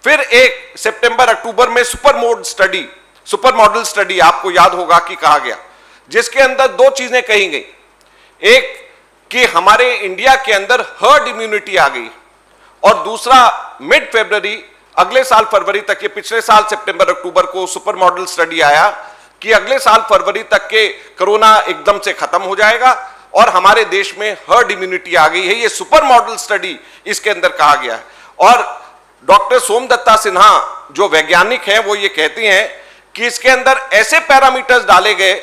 फिर एक सितंबर अक्टूबर में सुपर मॉडल स्टडी आपको याद होगा कि कहा गया, जिसके अंदर दो चीजें कही गई। एक कि हमारे इंडिया के अंदर हर्ड इम्यूनिटी आ गई, और दूसरा मिड फरवरी, अगले साल फरवरी तक, ये पिछले साल सितंबर अक्टूबर को सुपर मॉडल स्टडी आया कि अगले साल फरवरी तक के कोरोना एकदम से खत्म हो जाएगा और हमारे देश में हर्ड इम्यूनिटी आ गई है। ये सुपर मॉडल स्टडी इसके अंदर कहा गया है। और डॉक्टर सोमदत्ता सिन्हा जो वैज्ञानिक हैं वो ये कहती हैं कि इसके अंदर ऐसे पैरामीटर्स डाले गए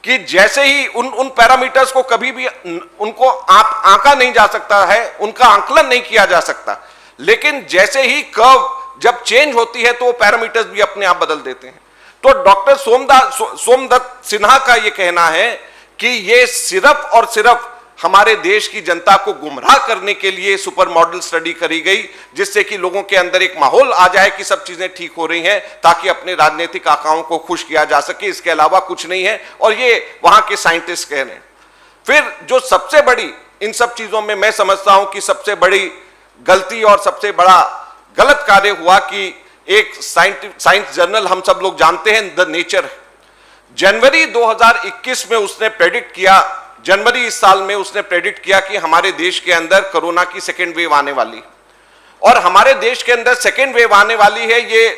कि जैसे ही उन पैरामीटर्स को कभी भी उनको आंका नहीं जा सकता है, उनका आंकलन नहीं किया जा सकता, लेकिन जैसे ही कर्व जब चेंज होती है तो वो पैरामीटर्स भी अपने आप बदल देते हैं। तो डॉक्टर सोमदत्त सिन्हा का यह कहना है कि ये सिर्फ और सिर्फ हमारे देश की जनता को गुमराह करने के लिए सुपर मॉडल स्टडी करी गई, जिससे कि लोगों के अंदर एक माहौल आ जाए कि सब चीजें ठीक हो रही हैं, ताकि अपने राजनीतिक आकाओं को खुश किया जा सके। इसके अलावा कुछ नहीं है, और ये वहां के साइंटिस्ट कह रहे हैं। फिर जो सबसे बड़ी इन सब चीजों में मैं समझता हूं कि सबसे बड़ी गलती और सबसे बड़ा गलत कार्य हुआ कि एक साइंस जर्नल हम सब लोग जानते हैं, द नेचर, जनवरी 2021 में उसने प्रेडिक्ट किया, जनवरी इस साल में उसने प्रेडिक्ट किया कि हमारे देश के अंदर कोरोना की सेकेंड वेव आने वाली, और हमारे देश के अंदर सेकेंड वेव आने वाली है। ये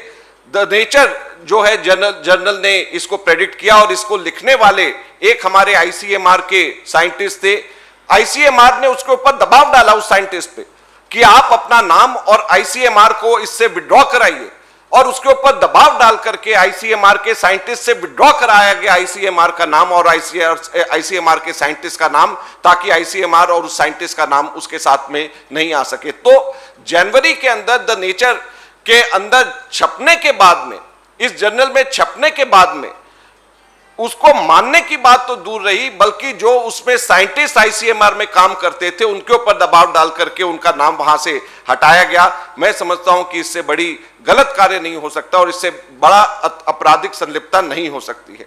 द नेचर जो है जर्नल ने इसको प्रेडिक्ट किया, और इसको लिखने वाले एक हमारे आईसीएमआर के साइंटिस्ट थे। आईसीएमआर ने उसके ऊपर दबाव डाला उस साइंटिस्ट पे कि आप अपना नाम और आईसीएमआर को इससे विड्रॉ कराइए, और उसके ऊपर दबाव डाल करके आईसीएमआर के साइंटिस्ट से विड्रॉ कराया गया आईसीएमआर का नाम और आईसीएमआर के साइंटिस्ट का नाम, ताकि आईसीएमआर और उस साइंटिस्ट का नाम उसके साथ में नहीं आ सके। तो जनवरी के अंदर द नेचर के अंदर छपने के बाद में, इस जर्नल में छपने के बाद में, उसको मानने की बात तो दूर रही, बल्कि जो उसमें साइंटिस्ट आईसीएमआर में काम करते थे उनके ऊपर दबाव डाल करके उनका नाम वहां से हटाया गया। मैं समझता हूं कि इससे बड़ी गलत कार्य नहीं हो सकता, और इससे बड़ा आपराधिक संलिप्तता नहीं हो सकती है।